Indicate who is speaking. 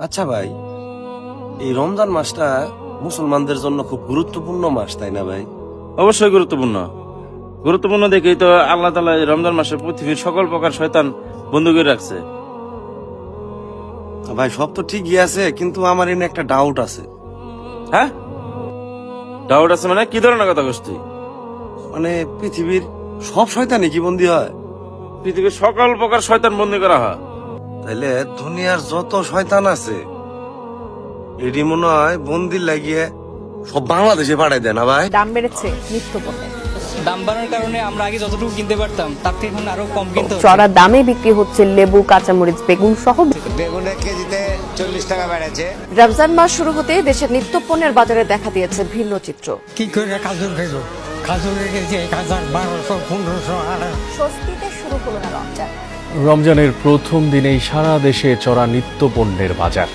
Speaker 1: আচ্ছা ভাই, এই রমজান মাসটা মুসলমানদের জন্য খুব গুরুত্বপূর্ণ মাস, তাই না ভাই?
Speaker 2: অবশ্যই গুরুত্বপূর্ণ। গুরুত্বপূর্ণ দেখেই তো আল্লাহ তাআলা এই রমজান মাসে পৃথিবীর সকল প্রকার শয়তান বন্ধ করে রাখছে।
Speaker 1: ভাই সব তো ঠিকই আছে, কিন্তু আমার এনে একটা ডাউট আছে।
Speaker 2: হ্যাঁ, ডাউট আছে মানে কি ধরনের কথা কস তুই?
Speaker 1: মানে পৃথিবীর সব শয়তানই কি বন্দী হয়?
Speaker 2: পৃথিবীর সকল প্রকার শয়তান বন্দি করা হয়।
Speaker 1: তাইলে দুনিয়ার যত শয়তান আছে এটি মনে হয় বন্দির লাগিয়ে সব বাংলাদেশে পাঠাই দেয় না ভাই?
Speaker 3: দাম বেড়েছে নিত্য পণ্যের।
Speaker 4: দাম বাড়ার কারণে আমরা আগে যতটুকু কিনতে পারতাম তার থেকে এখন আরো কম কিনতে হচ্ছে।
Speaker 3: চড়া দামে বিক্রি হচ্ছে লেবু, কাঁচামরিচ, বেগুন সহ।
Speaker 5: বেগুনের কেজিতে 40 টাকা বেড়েছে।
Speaker 3: রমজান মাস শুরু হতে দেশের নিত্য পণ্যের বাজারে দেখা দিয়েছে ভিন্ন চিত্র।
Speaker 6: কি করে খাজুর খাইবো? খাজুরের কেজি 1000, 1200, 1500, 1800।
Speaker 3: স্বস্তিতে শুরু হলো না রমজান।
Speaker 7: রমজানের প্রথম দিনেই সারা দেশে চড়া নিত্যপণ্যের বাজার।